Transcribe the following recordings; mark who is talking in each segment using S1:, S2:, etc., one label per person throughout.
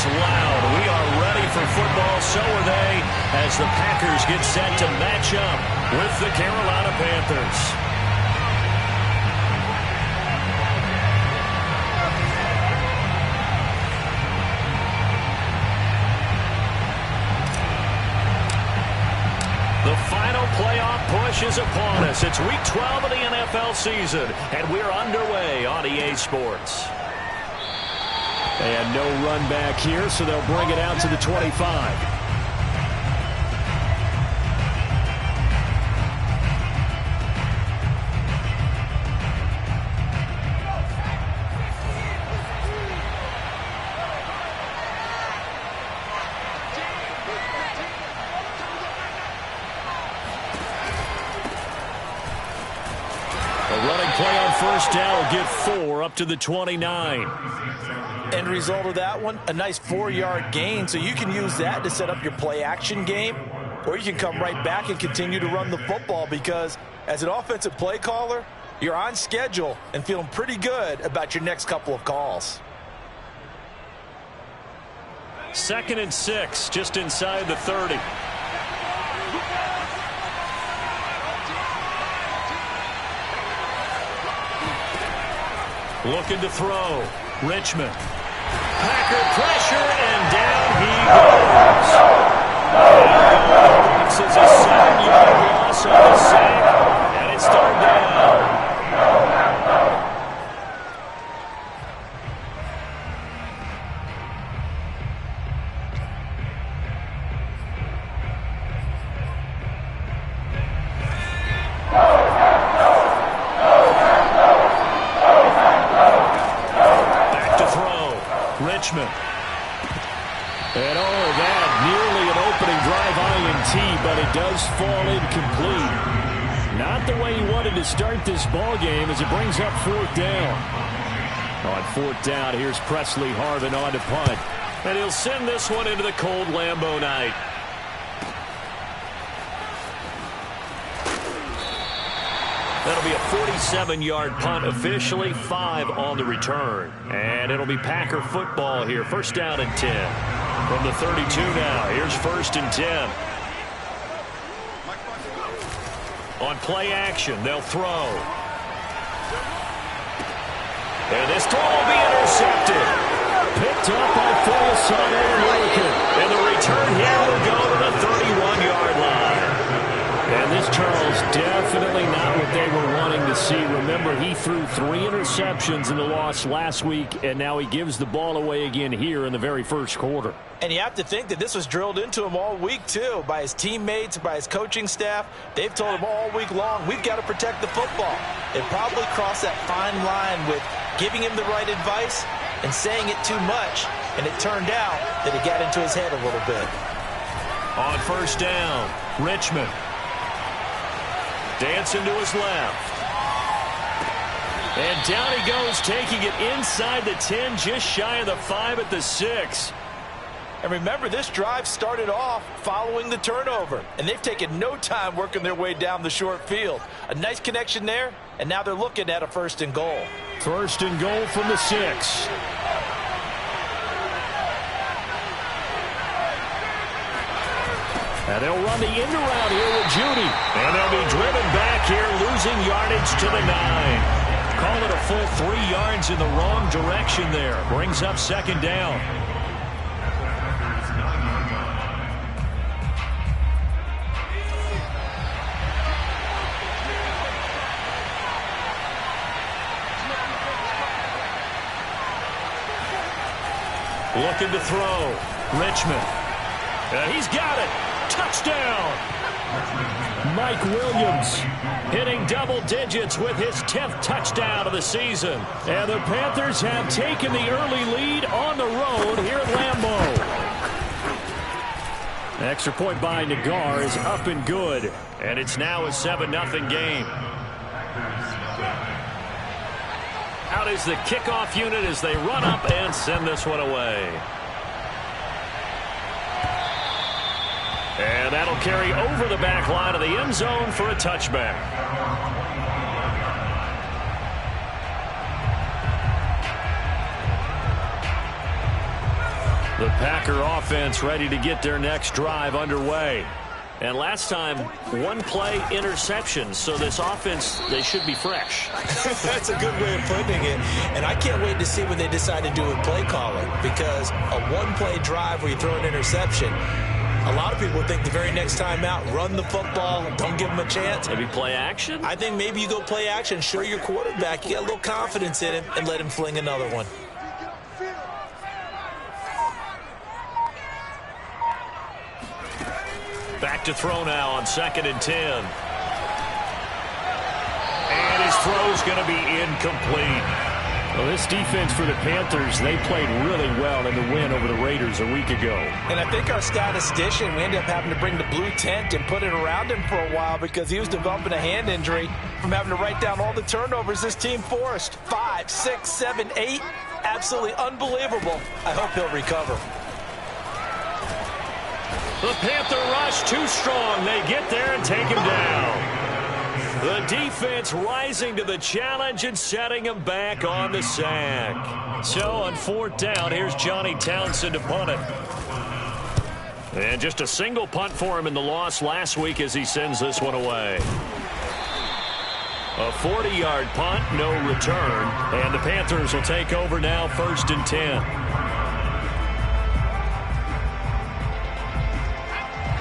S1: it's loud. We are ready for football, so are they, as the Packers get set to match up with the Carolina Panthers. The final playoff push is upon us. It's Week 12 of the NFL season, and we're underway on EA Sports. And no run back here, so they'll bring it out to the 25. First down will get 4 up to the 29.
S2: End result of that one, a nice 4-yard gain, so you can use that to set up your play-action game, or you can come right back and continue to run the football because as an offensive play caller, you're on schedule and feeling pretty good about your next couple of calls.
S1: 2nd and 6, just inside the 30. Looking to throw. Richmond. Packer pressure, and down he goes. This is a 7-yard loss on the sack, and it's third down. And that nearly an opening drive INT, but it does fall incomplete. Not the way he wanted to start this ball game as it brings up 4th down. On 4th down, here's Presley Harvin on to punt. And he'll send this one into the cold Lambeau night. That'll be a 47-yard punt officially, 5 on the return. And it'll be Packer football here. First down and 10. From the 32 now, here's 1st and 10. On play action, they'll throw. And this throw will be intercepted. Picked up by Phyllis on American. And the return here will go to the 31-yard line. And this, Charles, definitely not what they were wanting to see. Remember, he threw 3 interceptions in the loss last week, and now he gives the ball away again here in the very first quarter.
S2: And you have to think that this was drilled into him all week, too, by his teammates, by his coaching staff. They've told him all week long, we've got to protect the football. They probably crossed that fine line with giving him the right advice and saying it too much, and it turned out that it got into his head a little bit.
S1: On first down, Richmond. Dancing to his left. And down he goes, taking it inside the 10, just shy of the 5 at the 6.
S2: And remember, this drive started off following the turnover, and they've taken no time working their way down the short field. A nice connection there, and now they're looking at a 1st and goal.
S1: 1st and goal from the 6. And they'll run the end around here with Judy. And they'll be driven back here, losing yardage to the 9. Call it a full 3 yards in the wrong direction there. Brings up 2nd down. Looking to throw. Richmond. And he's got it. Touchdown! Mike Williams hitting double digits with his 10th touchdown of the season. And the Panthers have taken the early lead on the road here at Lambeau. Extra point by Nagar is up and good. And it's now a 7-0 game. Out is the kickoff unit as they run up and send this one away. And that'll carry over the back line of the end zone for a touchback. The Packer offense ready to get their next drive underway. And last time, one play interception. So this offense, they should be fresh.
S2: That's a good way of putting it. And I can't wait to see what they decide to do with play calling. Because a one-play drive where you throw an interception, a lot of people think the very next time out, run the football, don't give them a chance.
S1: Maybe play action?
S2: I think maybe you go play action, show your quarterback, you get a little confidence in him, and let him fling another one.
S1: Back to throw now on 2nd and 10. And his throw's going to be incomplete. Well, this defense for the Panthers, they played really well in the win over the Raiders a week ago.
S2: And I think our statistician, we ended up having to bring the blue tent and put it around him for a while because he was developing a hand injury from having to write down all the turnovers this team forced. 5, 6, 7, 8. Absolutely unbelievable. I hope he'll recover.
S1: The Panther rush too strong. They get there and take him down. The defense rising to the challenge and setting him back on the sack. So on 4th down, here's Johnny Townsend to punt it. And just a single punt for him in the loss last week as he sends this one away. A 40-yard punt, no return. And the Panthers will take over now, 1st and 10.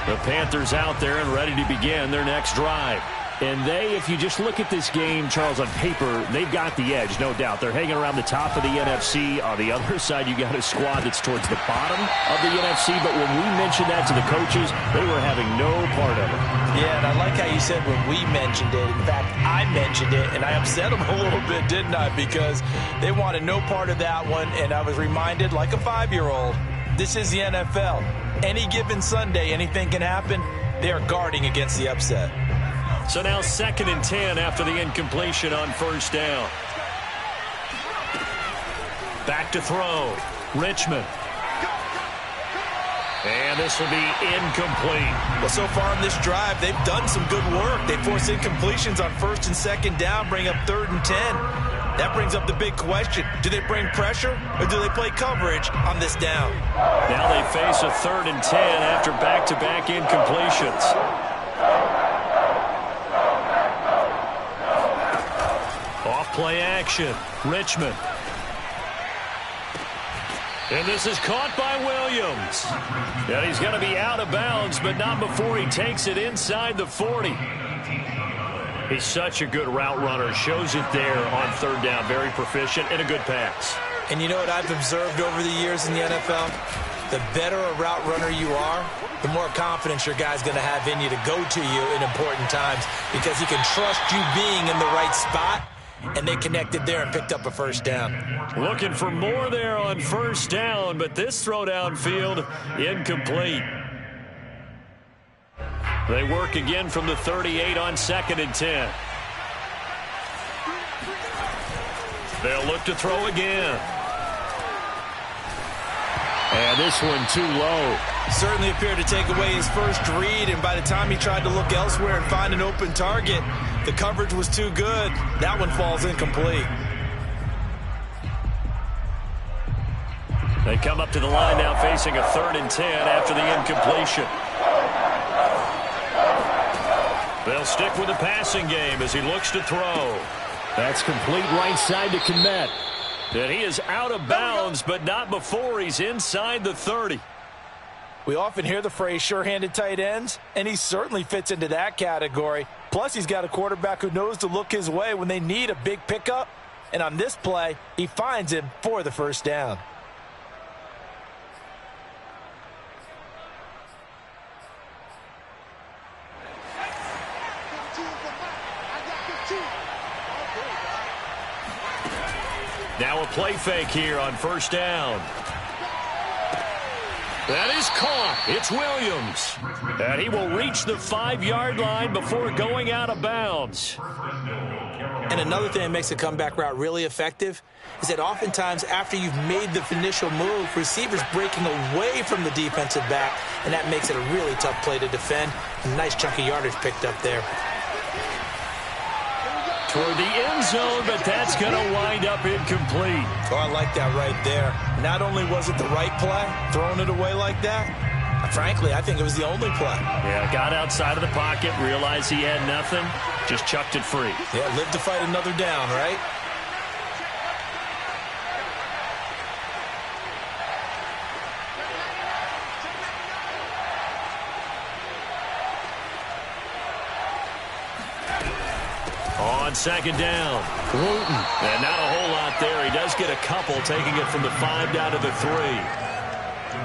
S1: The Panthers out there and ready to begin their next drive. And they, if you just look at this game, Charles, on paper, they've got the edge, no doubt. They're hanging around the top of the NFC. On the other side, you got a squad that's towards the bottom of the NFC. But when we mentioned that to the coaches, they were having no part of it.
S2: Yeah, and I like how you said when we mentioned it. In fact, I mentioned it, and I upset them a little bit, didn't I? Because they wanted no part of that one, and I was reminded, like a 5-year-old, this is the NFL. Any given Sunday, anything can happen. They are guarding against the upset.
S1: So now 2nd and 10 after the incompletion on 1st down. Back to throw. Richmond. And this will be incomplete.
S2: Well, so far in this drive, they've done some good work. They force incompletions on 1st and 2nd down, bring up 3rd and 10. That brings up the big question. Do they bring pressure or do they play coverage on this down?
S1: Now they face a 3rd and 10 after back-to-back incompletions. Off-play action. Richmond. And this is caught by Williams. And he's going to be out of bounds, but not before he takes it inside the 40. He's such a good route runner. Shows it there on 3rd down. Very proficient and a good pass.
S2: And you know what I've observed over the years in the NFL? The better a route runner you are, the more confidence your guy's going to have in you to go to you in important times because he can trust you being in the right spot, and they connected there and picked up a 1st down. Looking for more there on 1st down, but this throw downfield incomplete. They work again from the 38 on 2nd and 10. They'll look to throw again. And this one too low. Certainly appeared to take away his first read, and by the time he tried to look elsewhere and find an open target, the coverage was too good. That one falls incomplete. They come up to the line now facing a 3rd and 10 after the incompletion. They'll stick with the passing game as he looks to throw. That's complete right side to Kmet. And he is out of bounds, but not before he's inside the 30. We often hear the phrase sure-handed tight ends, and he certainly fits into that category. Plus, he's got a quarterback who knows to look his way when they need a big pickup. And on this play, he finds him for the 1st down. Now a play fake here on 1st down. That is caught. It's Williams. And he will reach the 5-yard line before going out of bounds. And another thing that makes a comeback route really effective is that oftentimes after you've made the initial move, receivers breaking away from the defensive back, and that makes it a really tough play to defend. A nice chunk of yardage picked up there.
S1: toward the end zone, but that's going to wind up incomplete.
S2: Oh, I like that right there. Not only was it the right play, throwing it away like that, frankly, I think it was the only play.
S1: Yeah, got outside of the pocket, realized he had nothing, just chucked it free.
S2: Yeah, live to fight another down, right?
S1: On second down, Wooten. And not a whole lot there. He does get a couple, taking it from the 5 down to the 3.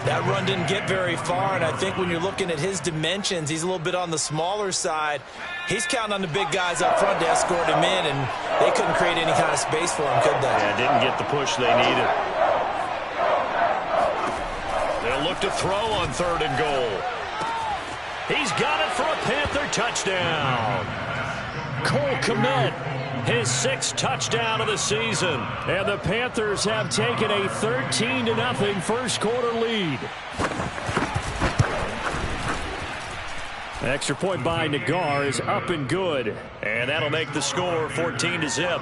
S2: That run didn't get very far, and I think when you're looking at his dimensions, he's a little bit on the smaller side. He's counting on the big guys up front to escort him in, and they couldn't create any kind of space for him, could they?
S1: Yeah, didn't get the push they needed. They'll look to throw on 3rd and goal. He's got it for a Panther touchdown. Cole Kmet, his 6th touchdown of the season. And the Panthers have taken a 13-0 first quarter lead. Extra point by Nagar is up and good. And that'll make the score 14-0.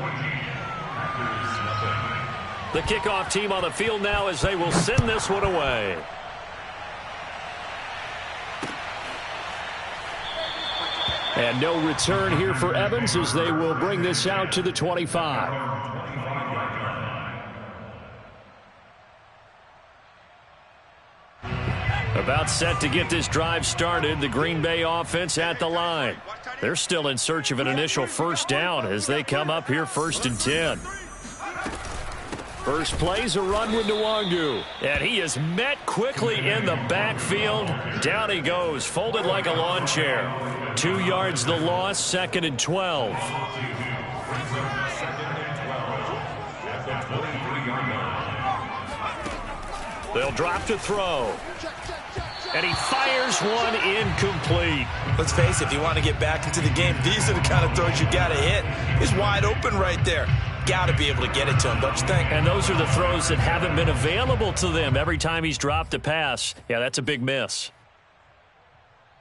S1: The kickoff team on the field now as they will send this one away. And no return here for Evans as they will bring this out to the 25. About set to get this drive started, the Green Bay offense at the line. They're still in search of an initial first down as they come up here 1st and 10. First play's a run with Nwangu. And he is met quickly in the backfield. Down he goes, folded like a lawn chair. 2 yards the loss, 2nd and 12. They'll drop to throw. And he fires one incomplete.
S2: Let's face it, if you want to get back into the game, these are the kind of throws you got to hit. He's wide open right there. Got to be able to get it to him, don't you think?
S1: And those are the throws that haven't been available to them every time he's dropped a pass. Yeah, that's a big miss.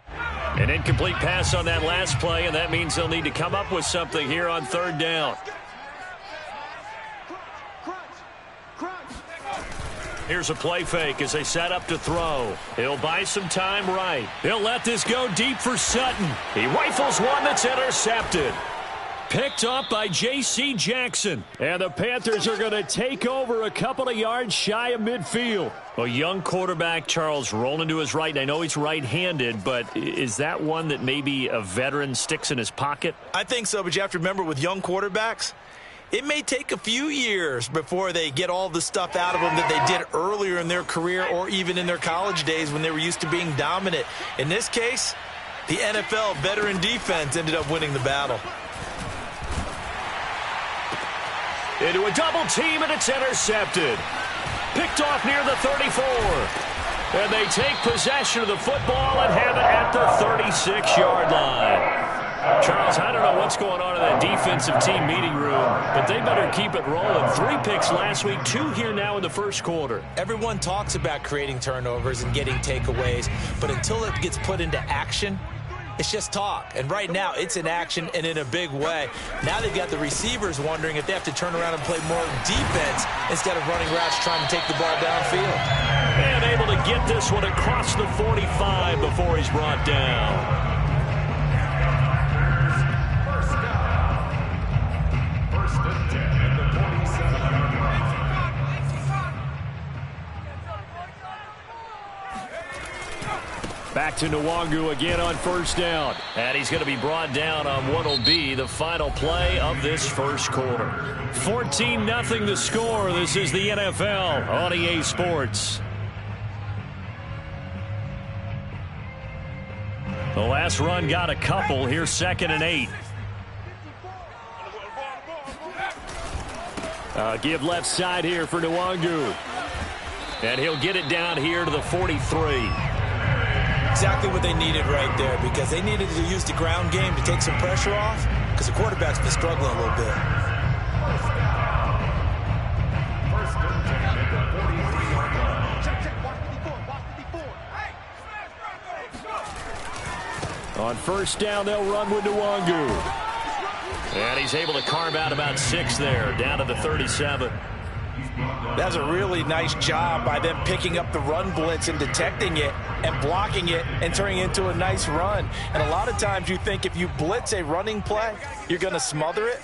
S1: An incomplete pass on that last play, and that means they'll need to come up with something here on 3rd down. Here's a play fake as they set up to throw. He'll buy some time right. He'll let this go deep for Sutton. He rifles one that's intercepted. Picked up by J.C. Jackson. And the Panthers are going to take over a couple of yards shy of midfield. A young quarterback, Charles, rolling to his right. And I know he's right-handed, but is that one that maybe a veteran sticks in his pocket?
S2: I think so, but you have to remember with young quarterbacks, it may take a few years before they get all the stuff out of them that they did earlier in their career or even in their college days when they were used to being dominant. In this case, the NFL veteran defense ended up winning the battle.
S1: Into a double team, and it's intercepted. Picked off near the 34. And they take possession of the football and have it at the 36-yard line. Charles, I don't know what's going on in that defensive team meeting room, but they better keep it rolling. 3 picks last week, 2 here now in the first quarter.
S2: Everyone talks about creating turnovers and getting takeaways, but until it gets put into action, it's just talk. And right now, it's in action and in a big way. Now they've got the receivers wondering if they have to turn around and play more defense instead of running routes trying to take the ball downfield.
S1: And able to get this one across the 45 before he's brought down. Back to Nwangu again on 1st down. And he's going to be brought down on what will be the final play of this first quarter. 14-0 the score. This is the NFL on EA Sports. The last run got a couple. Here's 2nd and 8. Give left side here for Nwangu. And he'll get it down here to the 43.
S2: Exactly what they needed right there, because they needed to use the ground game to take some pressure off, because the quarterback's been struggling a little bit. On 1st down, they'll run with Nwangu.
S1: And he's able to carve out about 6 there, down to the 37.
S2: That's a really nice job by them picking up the run blitz and detecting it and blocking it and turning it into a nice run. And a lot of times you think if you blitz a running play, you're going to smother it.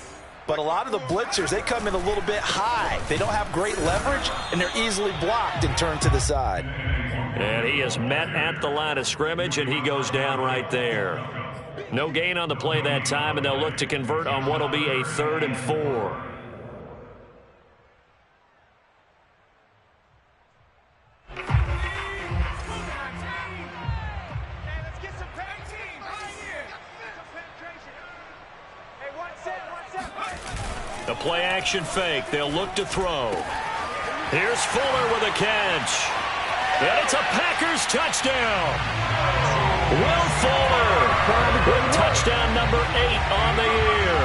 S2: But a lot of the blitzers, they come in a little bit high. They don't have great leverage, and they're easily blocked and turned to the side.
S1: And he is met at the line of scrimmage, and he goes down right there. No gain on the play that time, and they'll look to convert on what will be a 3rd and 4. The play-action fake. They'll look to throw. Here's Fuller with a catch. And it's a Packers touchdown. Will Fuller with touchdown number 8 on the year.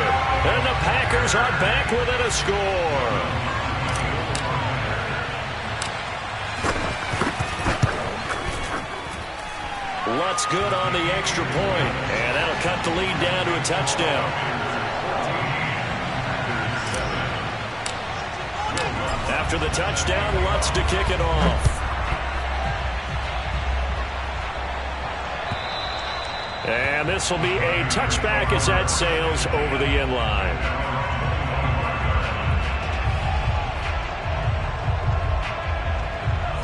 S1: And the Packers are back within a score. Lutz good on the extra point. And that'll cut the lead down to a touchdown. After the touchdown, Lutz to kick it off. And this will be a touchback as that sails over the end line.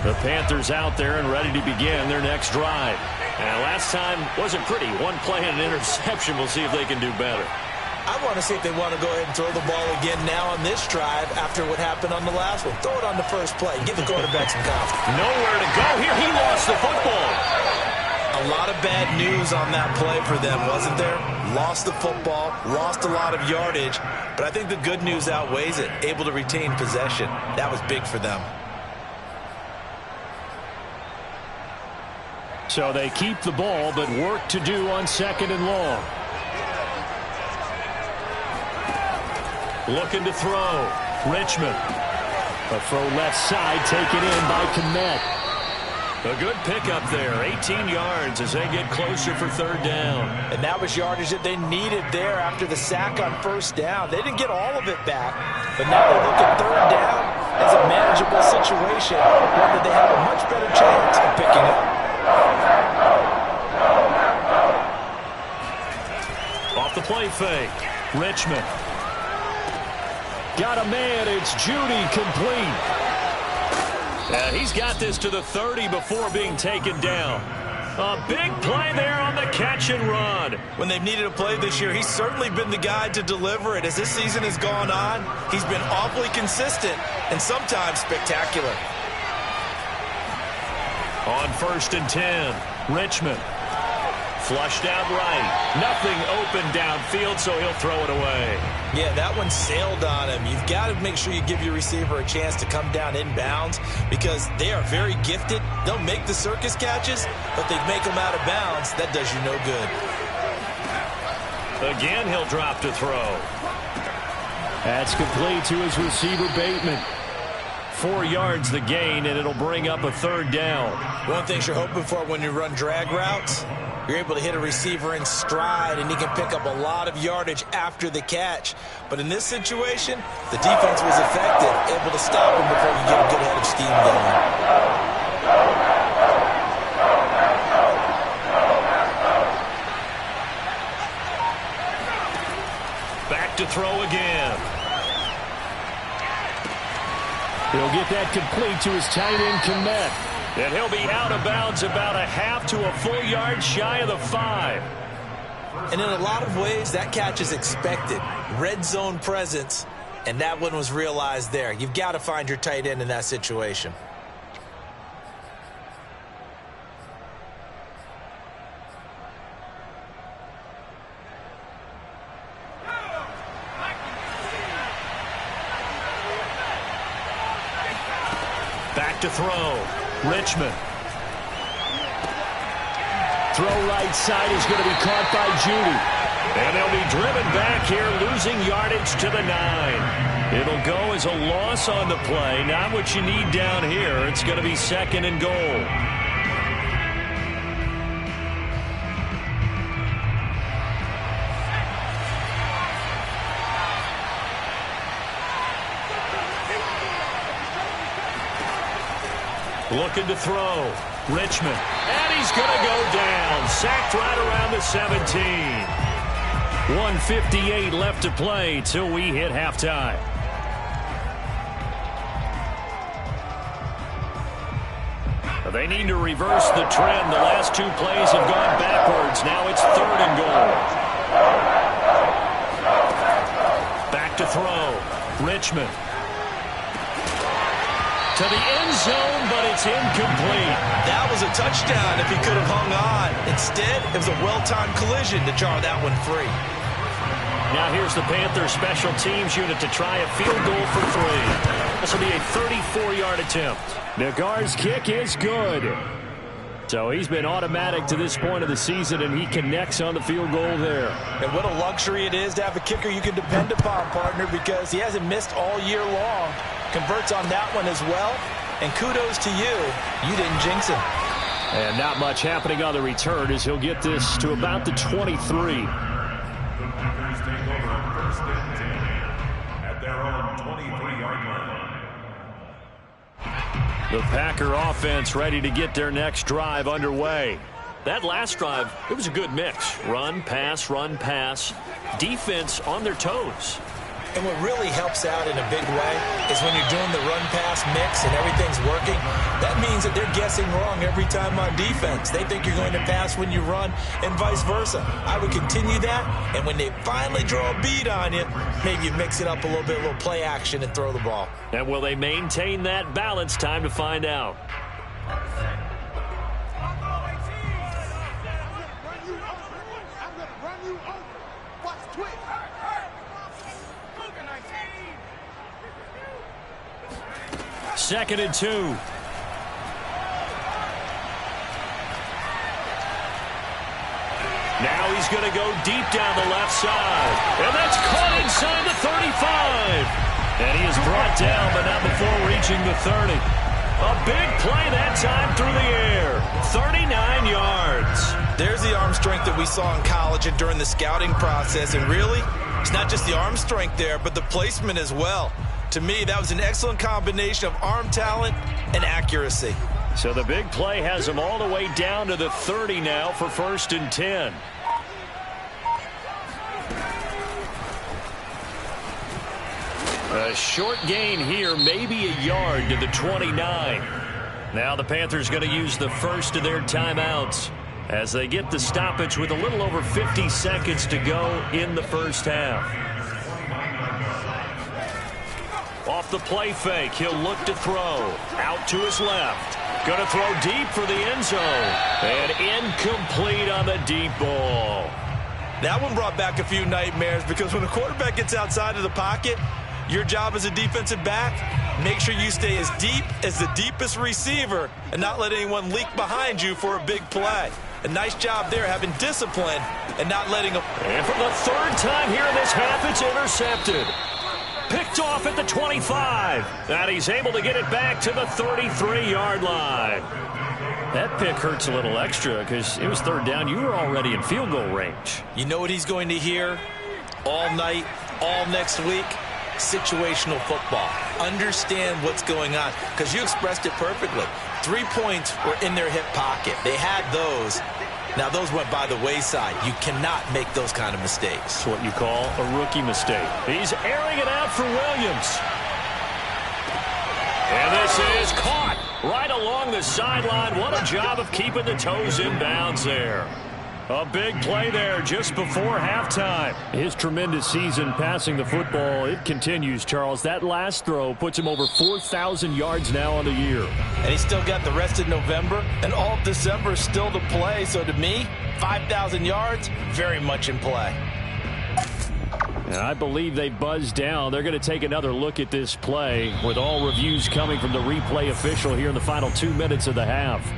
S1: The Panthers out there and ready to begin their next drive. And last time wasn't pretty. 1 play and an interception. We'll see if they can do better.
S2: I want to see if they want to go ahead and throw the ball again now on this drive after what happened on the last one. Throw it on the first play. Give the quarterback some confidence.
S1: Nowhere to go here. He lost the football.
S2: A lot of bad news on that play for them, wasn't there? Lost the football, lost a lot of yardage, but I think the good news outweighs it. Able to retain possession. That was big for them.
S1: So they keep the ball, but work to do on 2nd and long. Looking to throw. Richmond. A throw left side taken in by Kmet. A good pickup there. 18 yards as they get closer for 3rd down.
S2: And that was yardage that they needed there after the sack on 1st down. They didn't get all of it back, but now they look at 3rd down as a manageable situation where they have a much better chance of picking up.
S1: Off the play fake. Richmond. Got a man. It's Judy complete. He's got this to the 30 before being taken down. A big play there on the catch and run.
S2: When they've needed a play this year, he's certainly been the guy to deliver it. As this season has gone on, he's been awfully consistent and sometimes spectacular.
S1: On 1st and 10, Richmond. Flushed out right. Nothing open downfield, so he'll throw it away.
S2: Yeah, that one sailed on him. You've got to make sure you give your receiver a chance to come down inbounds because they are very gifted. They'll make the circus catches, but they make them out of bounds. That does you no good.
S1: Again, he'll drop to throw. That's complete to his receiver, Bateman. 4 yards the gain, and it'll bring up a 3rd down.
S2: One of the things you're hoping for when you run drag routes, you're able to hit a receiver in stride, and he can pick up a lot of yardage after the catch. But in this situation, the defense was effective, able to stop him before you get a good head of steam going.
S1: Back to throw again. He'll get that complete to his tight end, Kmet. And he'll be out of bounds about a half to a full yard shy of the 5.
S2: And in a lot of ways, that catch is expected. Red zone presence, and that one was realized there. You've got to find your tight end in that situation.
S1: Back to throw. Richmond. Throw right side is going to be caught by Judy. And they'll be driven back here, losing yardage to the 9. It'll go as a loss on the play. Not what you need down here. It's going to be 2nd and goal. looking to throw. Richmond. And he's going to go down. Sacked right around the 17. 1:58 left to play till we hit halftime. They need to reverse the trend. The last two plays have gone backwards. Now it's 3rd and goal. Back to throw. Richmond. To the end zone, but it's incomplete.
S2: That was a touchdown if he could have hung on. Instead, it was a well-timed collision to jar that one free.
S1: Now here's the Panthers special teams unit to try a field goal for 3. This will be a 34-yard attempt. Nagar's kick is good. So he's been automatic to this point of the season, and he connects on the field goal there.
S2: And what a luxury it is to have a kicker you can depend upon, partner, because he hasn't missed all year long. Converts on that one as well. And kudos to you. You didn't jinx him.
S1: And not much happening on the return as he'll get this to about the 23.
S3: Take over 1st and 10 at their own 23-yard line.
S1: The Packer offense ready to get their next drive underway. That last drive, it was a good mix. Run, pass, defense on their toes.
S2: And what really helps out in a big way is when you're doing the run-pass mix and everything's working, that means that they're guessing wrong every time on defense. They think you're going to pass when you run and vice versa. I would continue that, and when they finally draw a beat on you, maybe you mix it up a little bit, a little play action and throw the ball.
S1: And will they maintain that balance? Time to find out. Second and 2. Now he's going to go deep down the left side. And that's caught inside the 35. And he is brought down, but not before reaching the 30. A big play that time through the air. 39 yards.
S2: There's the arm strength that we saw in college and during the scouting process. And really, it's not just the arm strength there, but the placement as well. To me, that was an excellent combination of arm talent and accuracy.
S1: So the big play has him all the way down to the 30 now for 1st and 10. A short gain here, maybe a yard to the 29. Now the Panthers going to use the first of their timeouts as they get the stoppage with a little over 50 seconds to go in the first half. Off the play fake, he'll look to throw. Out to his left. Going to throw deep for the end zone. And incomplete on the deep ball.
S2: That one brought back a few nightmares because when a quarterback gets outside of the pocket, your job as a defensive back, make sure you stay as deep as the deepest receiver and not let anyone leak behind you for a big play. A nice job there having discipline and not letting them.
S1: And for the 3rd time here in this half, it's intercepted. Picked off at the 25. And he's able to get it back to the 33-yard line. That pick hurts a little extra because it was 3rd down. You were already in field goal range.
S2: You know what he's going to hear all night, all next week? Situational football. Understand what's going on because you expressed it perfectly. 3 points were in their hip pocket. They had those. Now, those went by the wayside. You cannot make those kind of mistakes.
S1: It's what you call a rookie mistake. He's airing it out for Williams. And this is caught right along the sideline. What a job of keeping the toes in bounds there. A big play there just before halftime. His tremendous season passing the football, it continues, Charles. That last throw puts him over 4,000 yards now on the year.
S2: And he's still got the rest of November and all of December still to play. So to me, 5,000 yards, very much in play.
S1: And I believe they buzzed down. They're going to take another look at this play with all reviews coming from the replay official here in the final 2 minutes of the half.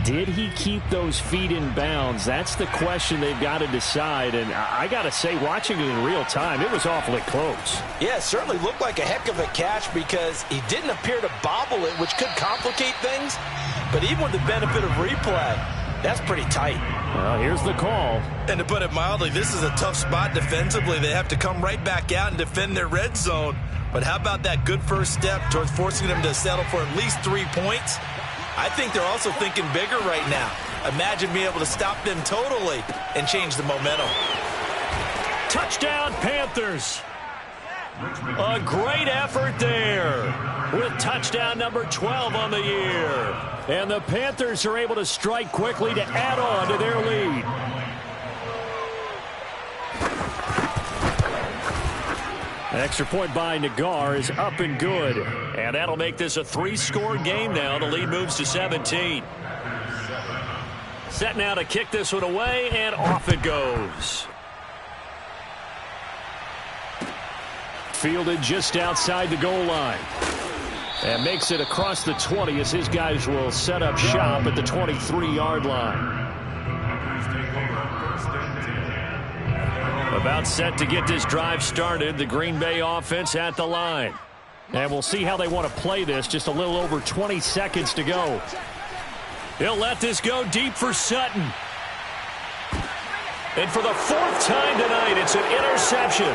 S1: Did he keep those feet in bounds? That's the question they've got to decide. And I got to say, watching it in real time, it was awfully close.
S2: Yeah, it certainly looked like a heck of a catch because he didn't appear to bobble it, which could complicate things. But even with the benefit of replay, that's pretty tight.
S1: Well, here's the call.
S2: And to put it mildly, this is a tough spot defensively. They have to come right back out and defend their red zone. But how about that good first step towards forcing them to settle for at least 3 points? I think they're also thinking bigger right now. Imagine being able to stop them totally and change the momentum.
S1: Touchdown, Panthers. A great effort there with touchdown number 12 on the year. And the Panthers are able to strike quickly to add on to their lead. An extra point by Nagar is up and good. And that'll make this a 3-score game now. The lead moves to 17. Set now to kick this one away, and off it goes. Fielded just outside the goal line. And makes it across the 20 as his guys will set up shop at the 23-yard line. About set to get this drive started. The Green Bay offense at the line. And we'll see how they want to play this. Just a little over 20 seconds to go. He'll let this go deep for Sutton. And for the 4th time tonight, it's an interception.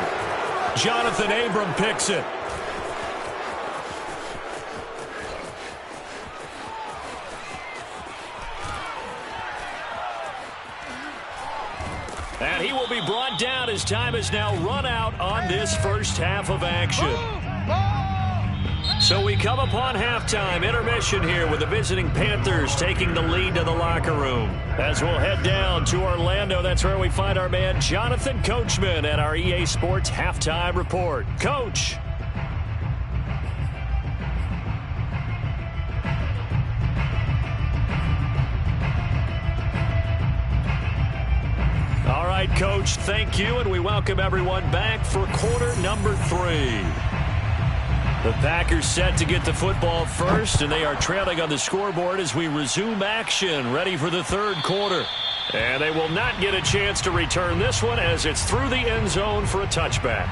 S1: Jonathan Abram picks it. And he will be brought down as time is now run out on this first half of action. So we come upon halftime, intermission here with the visiting Panthers taking the lead to the locker room. As we'll head down to Orlando, that's where we find our man Jonathan Coachman at our EA Sports Halftime Report. Coach. All right, Coach, thank you, and we welcome everyone back for quarter number 3. The Packers set to get the football first, and they are trailing on the scoreboard as we resume action, ready for the 3rd quarter. And they will not get a chance to return this one as it's through the end zone for a touchback.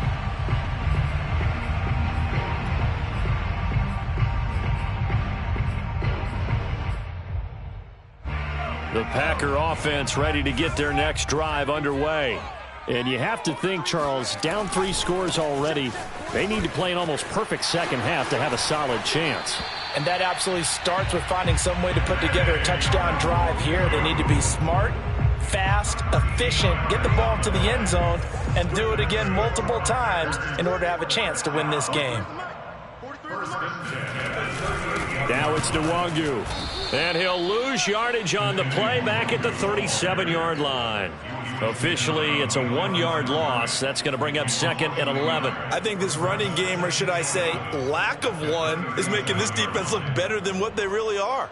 S1: The Packer offense ready to get their next drive underway. And you have to think, Charles, down 3 scores already. They need to play an almost perfect second half to have a solid chance.
S2: And that absolutely starts with finding some way to put together a touchdown drive here. They need to be smart, fast, efficient, get the ball to the end zone, and do it again multiple times in order to have a chance to win this game.
S1: Now it's Nwangu. And he'll lose yardage on the play back at the 37-yard line. Officially, it's a 1-yard loss. That's going to bring up 2nd and 11.
S2: I think this running game, or should I say lack of one, is making this defense look better than what they really are.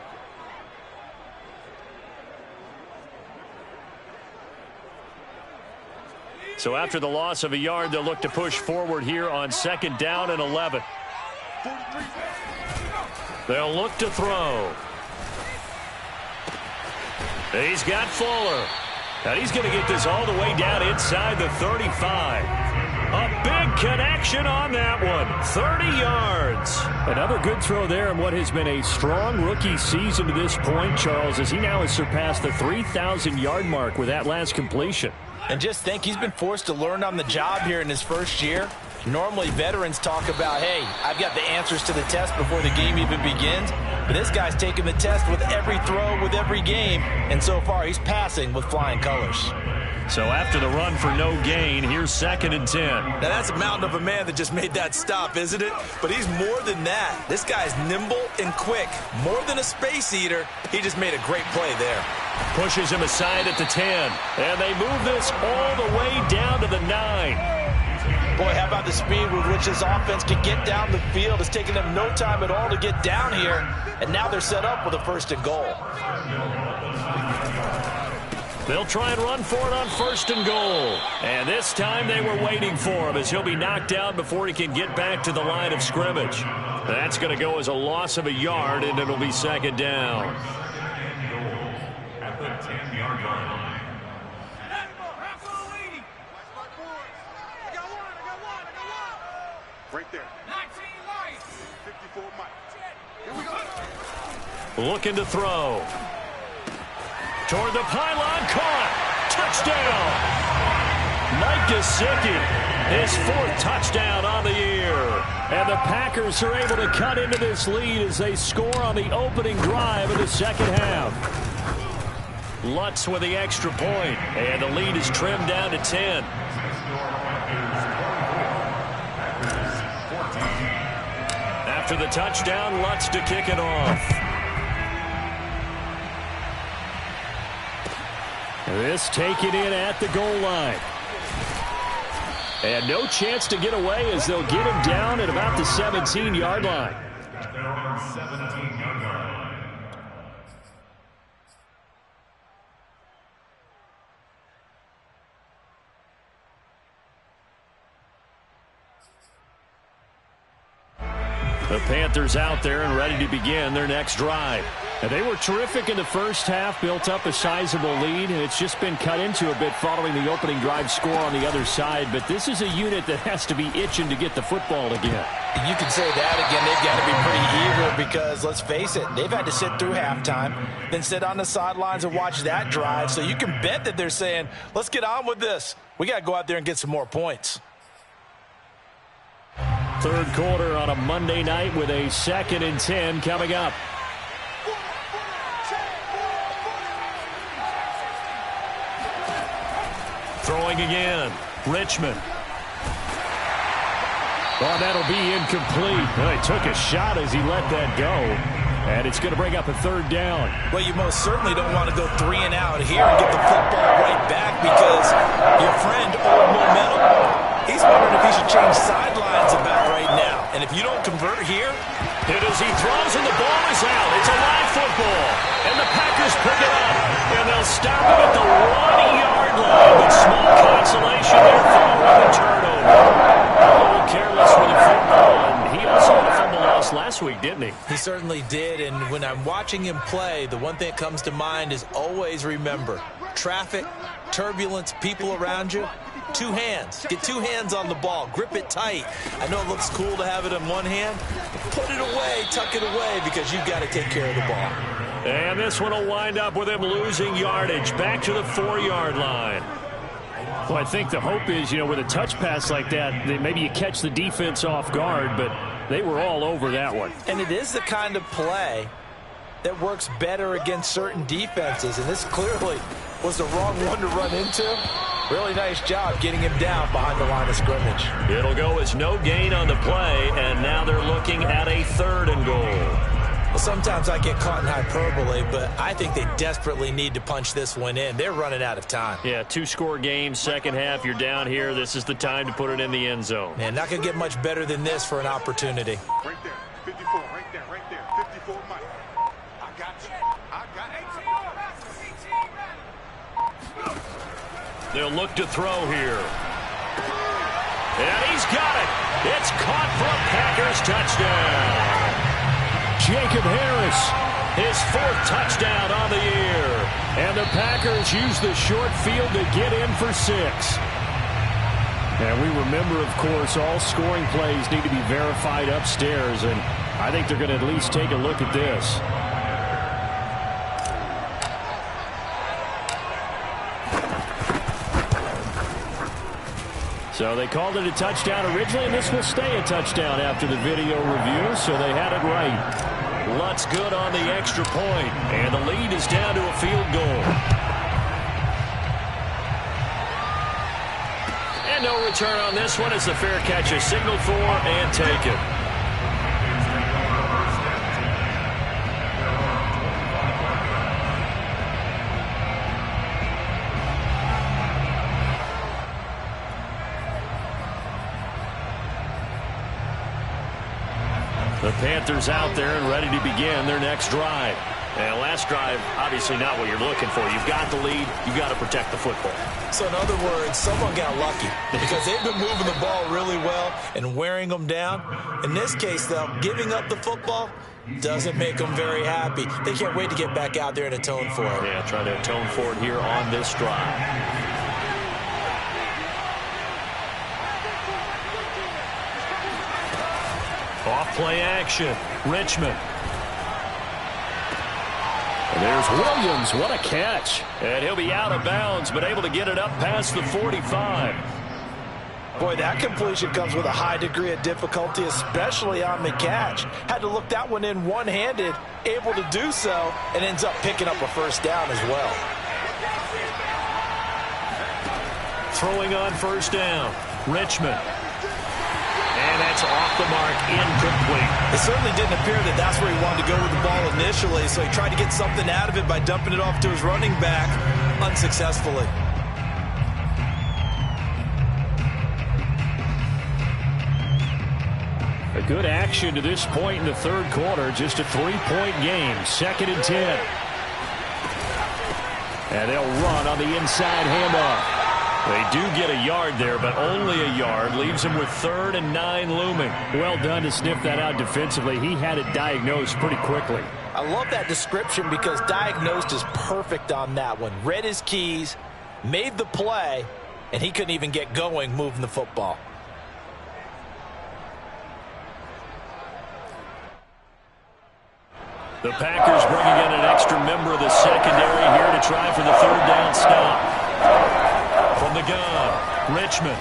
S1: So after the loss of a yard, they'll look to push forward here on 2nd down and 11. They'll look to throw. He's got Fuller. And he's going to get this all the way down inside the 35. A big connection on that one. 30 yards. Another good throw there in what has been a strong rookie season to this point, Charles, as he now has surpassed the 3,000-yard mark with that last completion.
S2: And just think, he's been forced to learn on the job here in his first year. Normally, veterans talk about, hey, I've got the answers to the test before the game even begins. But this guy's taking the test with every throw, with every game. And so far, he's passing with flying colors.
S1: So after the run for no gain, here's 2nd and 10.
S2: Now, that's a mountain of a man that just made that stop, isn't it? But he's more than that. This guy's nimble and quick. More than a space eater, he just made a great play there.
S1: Pushes him aside at the 10. And they move this all the way down to the 9.
S2: Boy, how about the speed with which this offense can get down the field? It's taken them no time at all to get down here, and now they're set up with a 1st and goal.
S1: They'll try and run for it on 1st and goal. And this time they were waiting for him as he'll be knocked down before he can get back to the line of scrimmage. That's going to go as a loss of a yard, and it'll be 2nd down.
S3: At the 10-yard line.
S4: Right there. 54 Mike. Here we go.
S1: Looking to throw. Toward the pylon, caught. Touchdown. Mike Gesicki, his 4th touchdown on the year. And the Packers are able to cut into this lead as they score on the opening drive of the second half. Lutz with the extra point, and the lead is trimmed down to 10. After the touchdown, Lutz to kick it off. This taken in at the goal line. And no chance to get away as they'll get him down at about the 17-yard line. The Panthers out there and ready to begin their next drive. And they were terrific in the first half, built up a sizable lead, and it's just been cut into a bit following the opening drive score on the other side. But this is a unit that has to be itching to get the football again.
S2: You can say that again. They've got to be pretty eager because, let's face it, they've had to sit through halftime, then sit on the sidelines and watch that drive. So you can bet that they're saying, let's get on with this. We got to go out there and get some more points.
S1: Third quarter on a Monday night with a 2nd and 10 coming up. Throwing again. Richmond. Oh, that'll be incomplete. Well, he took a shot as he let that go. And it's going to bring up a 3rd down.
S2: Well, you most certainly don't want to go 3 and out here and get the football right back because your friend, Old Momentum, he's wondering if he should change sidelines about right now. And if you don't convert here,
S1: hit as he throws and the ball is out. It's a live football. And the Packers pick it up. And they'll stop it at the 1-yard line. But small consolation there following the turnover. A little careless with the football. And he also had a fumble loss last week, didn't he?
S2: He certainly did. And when I'm watching him play, the one thing that comes to mind is always remember, traffic, turbulence, people around you. 2 hands. Get 2 hands on the ball. Grip it tight. I know it looks cool to have it in one hand. Put it away. Tuck it away because you've got to take care of the ball.
S1: And this one will wind up with him losing yardage. Back to the 4-yard line. Well, I think the hope is, with a touch pass like that, maybe you catch the defense off guard, but they were all over that one.
S2: And it is the kind of play that works better against certain defenses. And this clearly was the wrong one to run into. Really nice job getting him down behind the line of scrimmage.
S1: It'll go as no gain on the play, and now they're looking at a 3rd and goal.
S2: Well, sometimes I get caught in hyperbole, but I think they desperately need to punch this one in. They're running out of time.
S1: Yeah, 2-score game, second half, you're down here. This is the time to put it in the end zone.
S2: Man, not going to get much better than this for an opportunity.
S4: Right there, 54, right there, 54, Mike. I got you. I got it.
S1: They'll look to throw here. And he's got it. It's caught for a Packers touchdown. Jacob Harris, his 4th touchdown on the year. And the Packers use the short field to get in for 6. And we remember, of course, all scoring plays need to be verified upstairs. And I think they're going to at least take a look at this. So they called it a touchdown originally, and this will stay a touchdown after the video review, so they had it right. Lutz good on the extra point, and the lead is down to a field goal. And no return on this one as the fair catch is signaled for and taken. The Panthers out there and ready to begin their next drive. And last drive, obviously not what you're looking for. You've got the lead. You've got to protect the football.
S2: So in other words, someone got lucky because they've been moving the ball really well and wearing them down. In this case, though, giving up the football doesn't make them very happy. They can't wait to get back out there and atone for it.
S1: Yeah, try to atone for it here on this drive. Off play action. Richmond. And there's Williams. What a catch. And he'll be out of bounds, but able to get it up past the 45.
S2: Boy, that completion comes with a high degree of difficulty, especially on the catch. Had to look that one in one-handed, able to do so, and ends up picking up a first down as well.
S1: Throwing on first down, Richmond. And that's off the mark, incomplete.
S2: It certainly didn't appear that that's where he wanted to go with the ball initially, so he tried to get something out of it by dumping it off to his running back unsuccessfully.
S1: A good action to this point in the third quarter. Just a 3-point game. 2nd and 10. And they'll run on the inside handoff. They do get a yard there, but only a yard. Leaves him with 3rd and 9 looming. Well done to sniff that out defensively. He had it diagnosed pretty quickly.
S2: I love that description because diagnosed is perfect on that one. Read his keys, made the play, and he couldn't even get going moving the football.
S1: The Packers bringing in an extra member of the secondary here to try for the 3rd down stop. From the gun, Richmond.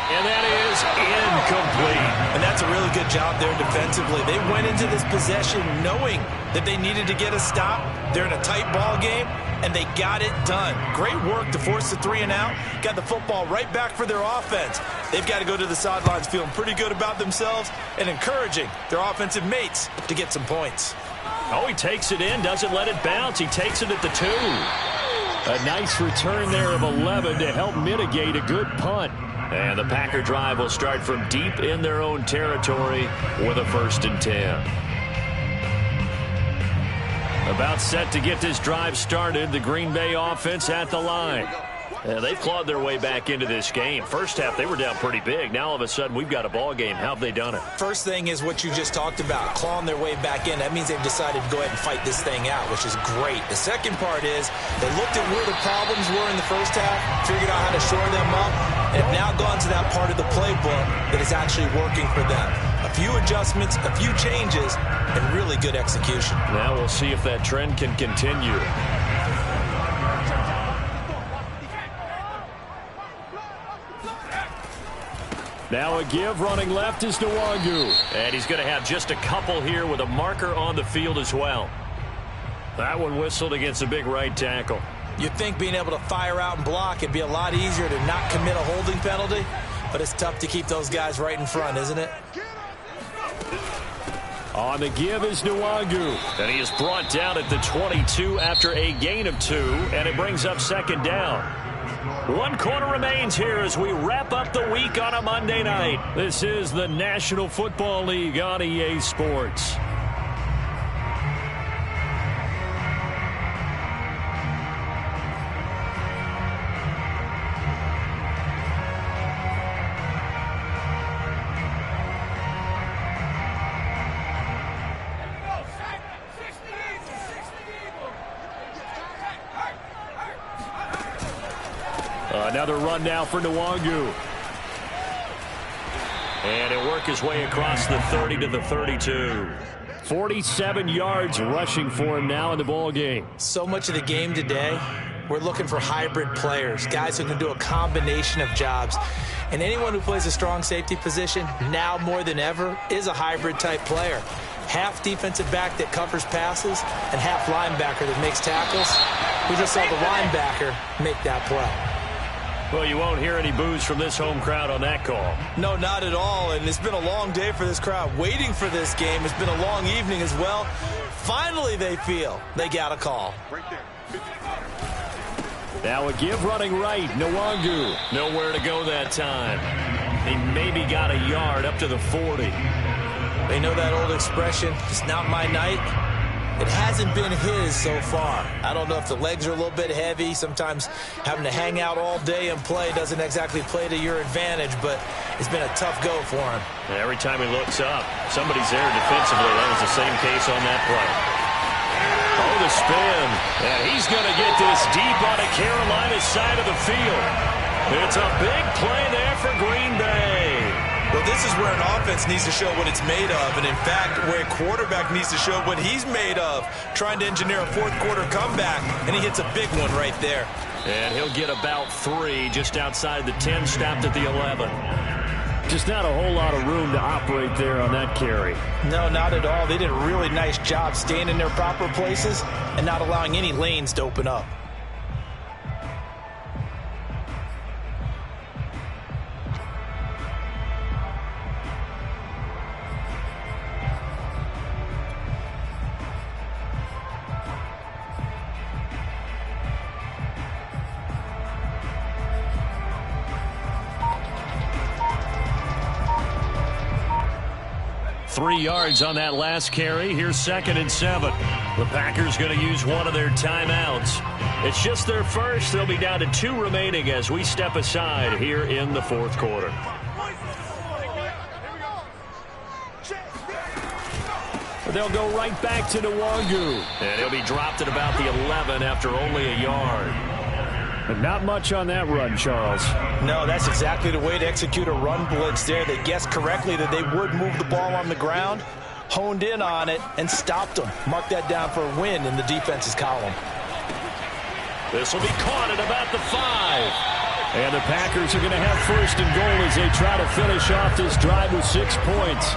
S1: And that is incomplete.
S2: And that's a really good job there defensively. They went into this possession knowing that they needed to get a stop. They're in a tight ball game, and they got it done. Great work to force the 3 and out. Got the football right back for their offense. They've got to go to the sidelines feeling pretty good about themselves and encouraging their offensive mates to get some points.
S1: Oh, he takes it in, doesn't let it bounce. He takes it at the 2. A nice return there of 11 to help mitigate a good punt. And the Packer drive will start from deep in their own territory with a 1st and 10. About set to get this drive started, the Green Bay offense at the line. They've clawed their way back into this game. First half, they were down pretty big. Now, all of a sudden, we've got a ball game. How have they done it?
S2: First thing is what you just talked about, clawing their way back in. That means they've decided to go ahead and fight this thing out, which is great. The second part is they looked at where the problems were in the first half, figured out how to shore them up, and have now gone to that part of the playbook that is actually working for them. A few adjustments, a few changes, and really good execution.
S1: Now we'll see if that trend can continue. Now a give, running left is Nwangu. And he's going to have just a couple here with a marker on the field as well. That one whistled against a big right tackle.
S2: You'd think being able to fire out and block it'd be a lot easier to not commit a holding penalty, but it's tough to keep those guys right in front, isn't it?
S1: On the give is Nwangu. And he is brought down at the 22 after a gain of 2, and it brings up 2nd down. 1 quarter remains here as we wrap up the week on a Monday night. This is the National Football League on EA Sports. Another run now for Nwangu. And he'll work his way across the 30 to the 32. 47 yards rushing for him now in the ball game.
S2: So much of the game today, we're looking for hybrid players, guys who can do a combination of jobs. And anyone who plays a strong safety position, now more than ever, is a hybrid type player. Half defensive back that covers passes and half linebacker that makes tackles. We just saw the linebacker make that play.
S1: Well, you won't hear any boos from this home crowd on that call.
S2: No, not at all. And it's been a long day for this crowd waiting for this game. It's been a long evening as well. Finally, they feel they got a call.
S4: Right there.
S1: Now a give running right. Nwangu. Nowhere to go that time. He maybe got a yard up to the 40.
S2: They know that old expression, it's not my night. It hasn't been his so far. I don't know if the legs are a little bit heavy. Sometimes having to hang out all day and play doesn't exactly play to your advantage, but it's been a tough go for him.
S1: And every time he looks up, somebody's there defensively. That was the same case on that play. Oh, the spin. And he's going to get this deep on the Carolina side of the field. It's a big play there for Green Bay.
S2: Well, this is where an offense needs to show what it's made of, and in fact, where a quarterback needs to show what he's made of, trying to engineer a fourth-quarter comeback, and he hits a big one right there.
S1: And he'll get about 3 just outside the 10, stopped at the 11. Just not a whole lot of room to operate there on that carry.
S2: No, not at all. They did a really nice job staying in their proper places and not allowing any lanes to open up.
S1: Three yards on that last carry. Here's 2nd and 7. The Packers going to use one of their timeouts. It's just their first. They'll be down to 2 remaining as we step aside here in the fourth quarter. They'll go right back to Nwangu. And he'll be dropped at about the 11 after only a yard. But not much on that run, Charles.
S2: No, that's exactly the way to execute a run blitz there. They guessed correctly that they would move the ball on the ground, honed in on it, and stopped them. Mark that down for a win in the defense's column.
S1: This will be caught at about the 5. And the Packers are going to have 1st and goal as they try to finish off this drive with 6 points.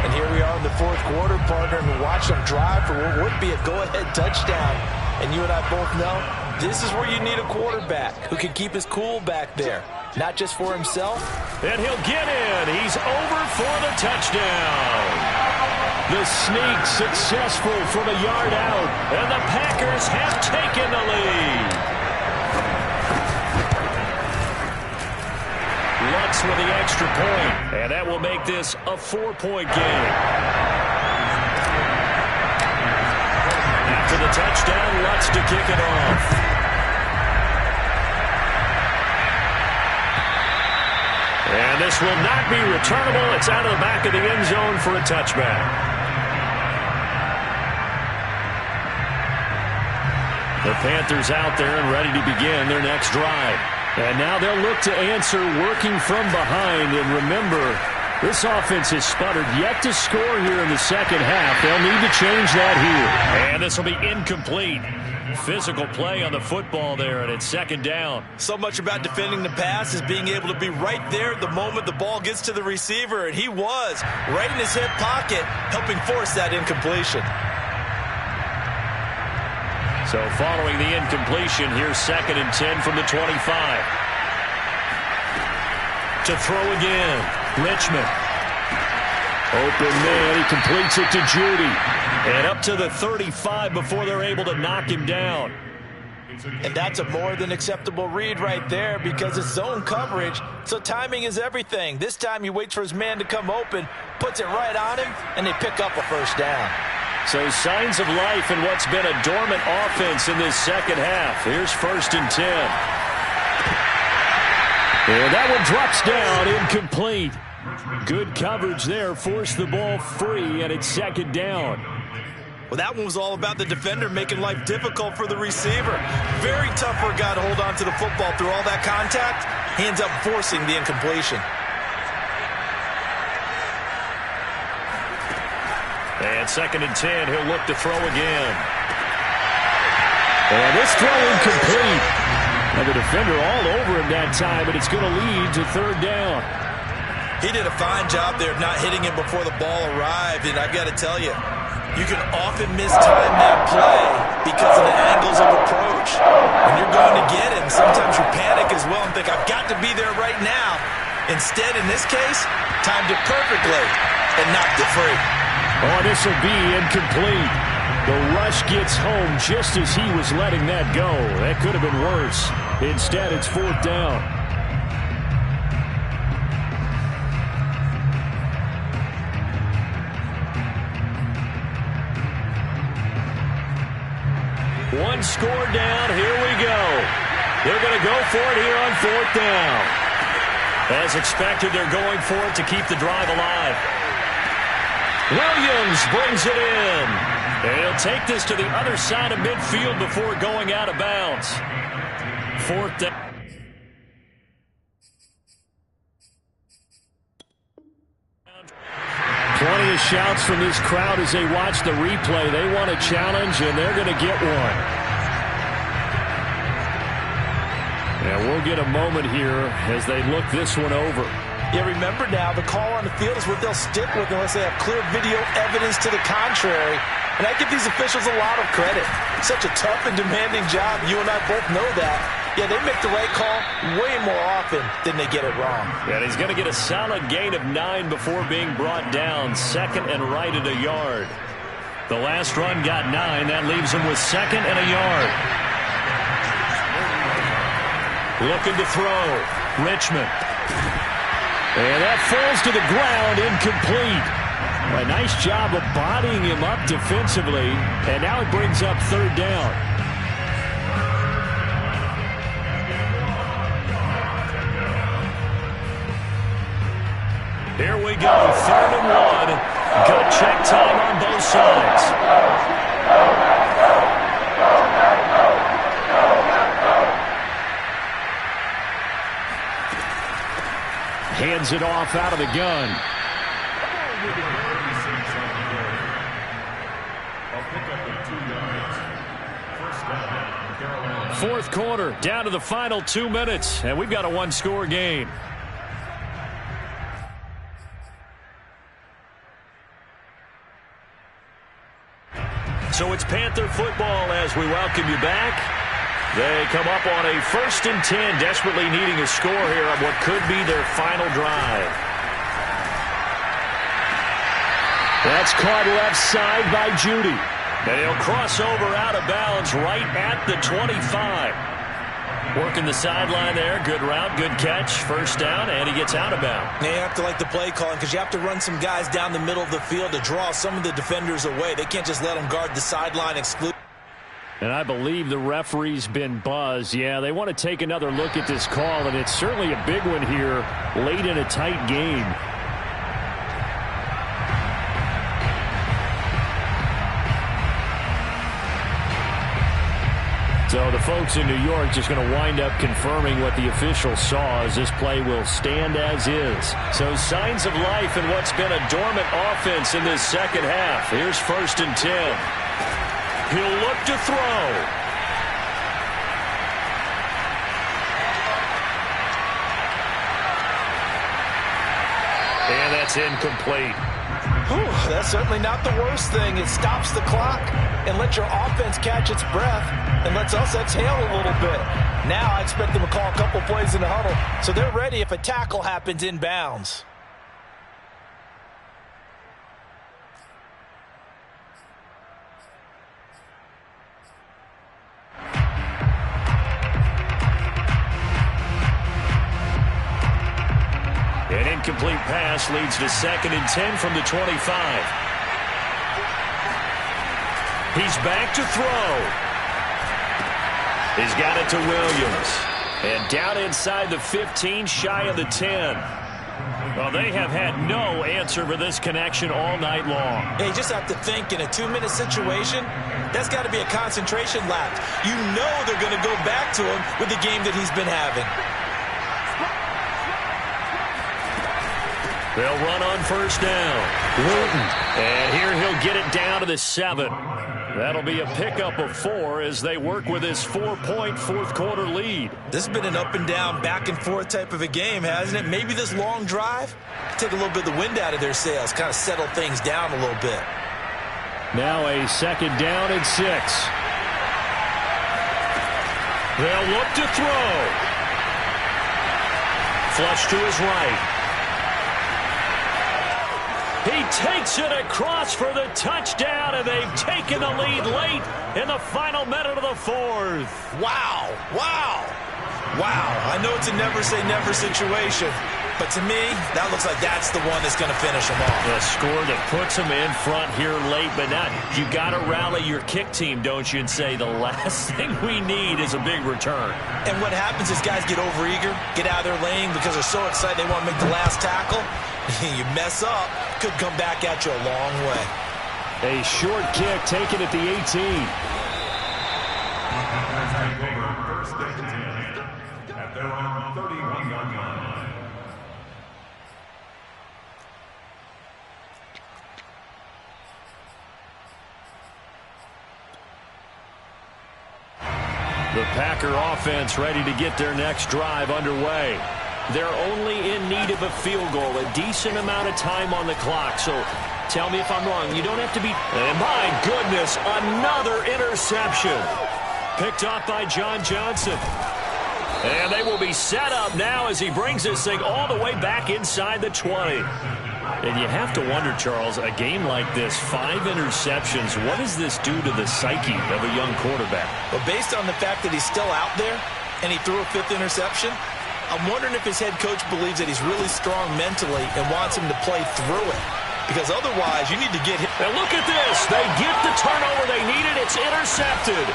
S2: And here we are in the fourth quarter, partner, and watch them drive for what would be a go-ahead touchdown. And you and I both know this is where you need a quarterback who can keep his cool back there, not just for himself.
S1: And he'll get in. He's over for the touchdown. The sneak successful from a yard out, and the Packers have taken the lead. Lutz with the extra point, and that will make this a 4-point game. After the touchdown, Lutz to kick it off. And this will not be returnable. It's out of the back of the end zone for a touchback. The Panthers out there and ready to begin their next drive. And now they'll look to answer working from behind. And remember, this offense has sputtered yet to score here in the second half. They'll need to change that here. And this will be incomplete. Physical play on the football there, and it's 2nd down.
S2: So much about defending the pass is being able to be right there at the moment the ball gets to the receiver, and he was right in his hip pocket, helping force that incompletion.
S1: So following the incompletion, here's 2nd and 10 from the 25. To throw again, Richmond. Open man, he completes it to Judy. And up to the 35 before they're able to knock him down.
S2: And that's a more than acceptable read right there because it's zone coverage, so timing is everything. This time he waits for his man to come open, puts it right on him, and they pick up a 1st down.
S1: So signs of life in what's been a dormant offense in this second half. Here's 1st and 10. And that one drops down, incomplete. Good coverage there, forced the ball free, and it's 2nd down.
S2: Well, that one was all about the defender making life difficult for the receiver. Very tough for a guy to hold on to the football through all that contact. He ends up forcing the incompletion.
S1: And 2nd and 10, he'll look to throw again. And this throw incomplete. And the defender all over him that time, but it's going to lead to 3rd down.
S2: He did a fine job there of not hitting him before the ball arrived, and I've got to tell you, you can often mistime that play because of the angles of approach. When you're going to get him, sometimes you panic as well and think, I've got to be there right now. Instead, in this case, timed it perfectly and knocked it free.
S1: Oh, this will be incomplete. The rush gets home just as he was letting that go. That could have been worse. Instead, it's 4th down. One score down. Here we go. They're going to go for it here on 4th down. As expected, they're going for it to keep the drive alive. Williams brings it in. And he'll take this to the other side of midfield before going out of bounds. 4th down. Plenty of shouts from this crowd as they watch the replay. They want a challenge, and they're going to get one. And we'll get a moment here as they look this one over.
S2: Yeah, remember now, the call on the field is what they'll stick with unless they have clear video evidence to the contrary. And I give these officials a lot of credit. Such a tough and demanding job. You and I both know that. Yeah, they make the right call way more often than they get it wrong.
S1: And he's going to get a solid gain of 9 before being brought down. Second and right at a yard. The last run got 9. That leaves him with second and a yard. Looking to throw. Richmond. And that falls to the ground, incomplete. A nice job of bodying him up defensively. And now it brings up third down. Here we go, 3rd and 1. Good check time on both sides. Hands it off out of the gun. Fourth quarter, down to the final 2 minutes, and we've got a one-score game. So it's Panther football as we welcome you back. They come up on a 1st and 10, desperately needing a score here on what could be their final drive. That's caught left side by Judy. And he'll cross over out of bounds right at the 25. Working the sideline there. Good route, good catch. First down, and he gets out of bounds.
S2: Now you have to like the play calling because you have to run some guys down the middle of the field to draw some of the defenders away. They can't just let them guard the sideline exclusively.
S1: And I believe the referee's been buzzed. Yeah, they want to take another look at this call, and it's certainly a big one here late in a tight game. So the folks in New York just going to wind up confirming what the official saw as this play will stand as is. So signs of life in what's been a dormant offense in this second half. Here's 1st and 10. He'll look to throw. And that's incomplete.
S2: Whew, that's certainly not the worst thing. It stops the clock and lets your offense catch its breath and lets us exhale a little bit. Now I expect them to call a couple plays in the huddle so they're ready if a tackle happens inbounds.
S1: An incomplete pass leads to 2nd and 10 from the 25. He's back to throw. He's got it to Williams. And down inside the 15, shy of the 10. Well, they have had no answer for this connection all night long.
S2: Hey, you just have to think in a 2-minute situation, that's got to be a concentration lapse. You know they're going to go back to him with the game that he's been having.
S1: They'll run on first down. Wooten. And here he'll get it down to the 7. That'll be a pickup of 4 as they work with his 4-point fourth-quarter lead.
S2: This has been an up-and-down, back-and-forth type of a game, hasn't it? Maybe this long drive, take a little bit of the wind out of their sails, kind of settle things down a little bit.
S1: Now a 2nd down and 6. They'll look to throw. Flush to his right. He takes it across for the touchdown, and they've taken the lead late in the final minute of the 4th.
S2: Wow, wow, wow. I know it's a never-say-never situation, but to me, that looks like that's the one that's going to finish them off.
S1: The score that puts them in front here late, but not. You got to rally your kick team, don't you, and say the last thing we need is a big return.
S2: And what happens is guys get overeager, get out of their lane because they're so excited they want to make the last tackle. You mess up, could come back at you a long way.
S1: A short kick taken at the 18.
S3: First and 10 at their own 31-yard line.
S1: The Packer offense ready to get their next drive underway. They're only in need of a field goal, a decent amount of time on the clock. So tell me if I'm wrong. You don't have to be... And my goodness, another interception. Picked off by John Johnson. And they will be set up now as he brings this thing all the way back inside the 20. And you have to wonder, Charles, a game like this, 5 interceptions, what does this do to the psyche of a young quarterback?
S2: Well, based on the fact that he's still out there and he threw a 5th interception, I'm wondering if his head coach believes that he's really strong mentally and wants him to play through it. Because otherwise, you need to get him.
S1: And look at this. They get the turnover they needed. It's intercepted.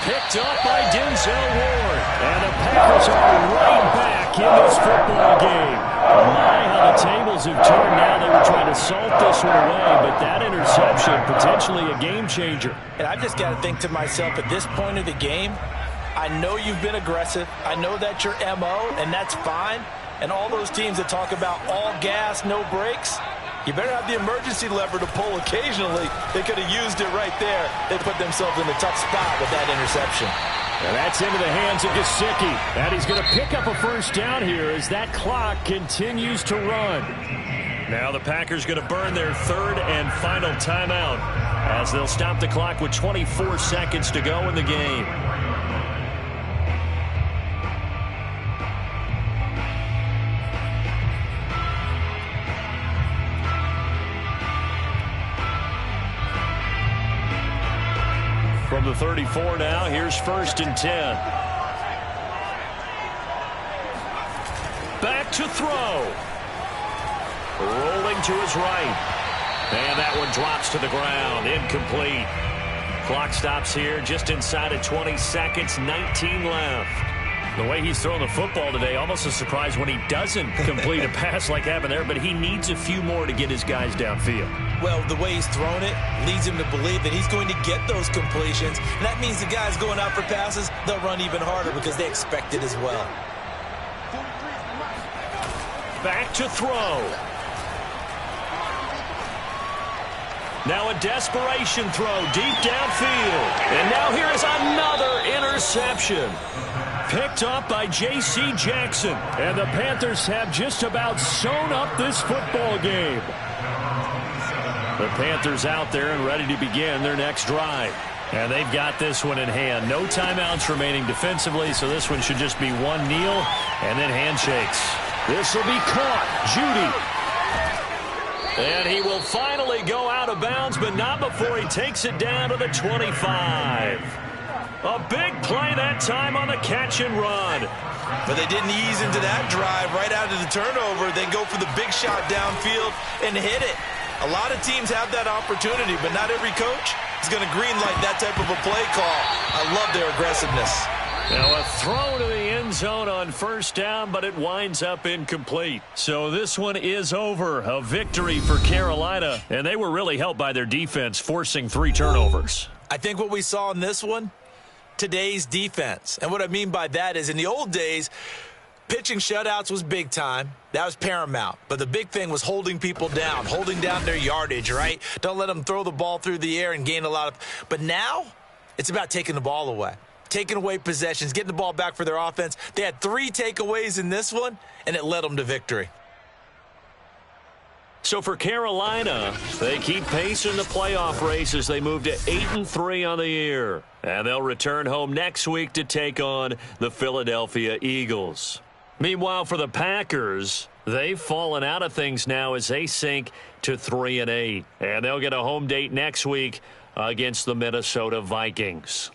S1: Picked up by Denzel Ward. And the Packers are right back in this football game. My, how the tables have turned now. They were trying to salt this one away, but that interception, potentially a game changer.
S2: And I've just got to think to myself, at this point of the game, I know you've been aggressive. I know that's your MO, and that's fine. And all those teams that talk about all gas, no brakes, you better have the emergency lever to pull occasionally. They could have used it right there. They put themselves in a tough spot with that interception.
S1: And that's into the hands of Gesicki. And he's going to pick up a first down here as that clock continues to run. Now the Packers going to burn their 3rd and final timeout as they'll stop the clock with 24 seconds to go in the game. From the 34 now, here's 1st and 10. Back to throw. Rolling to his right. And that one drops to the ground. Incomplete. Clock stops here just inside of 20 seconds, 19 left. The way he's throwing the football today, almost a surprise when he doesn't complete a pass like happened there, but he needs a few more to get his guys downfield.
S2: Well, the way he's thrown it leads him to believe that he's going to get those completions. And that means the guys going out for passes, they'll run even harder because they expect it as well.
S1: Back to throw. Now a desperation throw deep downfield. And now here is another interception. Picked up by J.C. Jackson. And the Panthers have just about sewn up this football game. The Panthers out there and ready to begin their next drive. And they've got this one in hand. No timeouts remaining defensively, so this one should just be one kneel and then handshakes. This will be caught. Judy. And he will finally go out of bounds, but not before he takes it down to the 25. A big play that time on the catch and run.
S2: But they didn't ease into that drive right out of the turnover. They go for the big shot downfield and hit it. A lot of teams have that opportunity, but not every coach is going to greenlight that type of a play call. I love their aggressiveness.
S1: Now a throw to the end zone on 1st down, but it winds up incomplete. So this one is over. A victory for Carolina, and they were really helped by their defense, forcing 3 turnovers.
S2: I think what we saw in this one, today's defense. And what I mean by that is in the old days, pitching shutouts was big time. That was paramount. But the big thing was holding people down, holding down their yardage, right? Don't let them throw the ball through the air and gain a lot of... But now, it's about taking the ball away. Taking away possessions, getting the ball back for their offense. They had 3 takeaways in this one, and it led them to victory.
S1: So for Carolina, they keep pace in the playoff race as they move to 8-3 on the year. And they'll return home next week to take on the Philadelphia Eagles. Meanwhile, for the Packers, they've fallen out of things now as they sink to 3-8. And they'll get a home date next week against the Minnesota Vikings.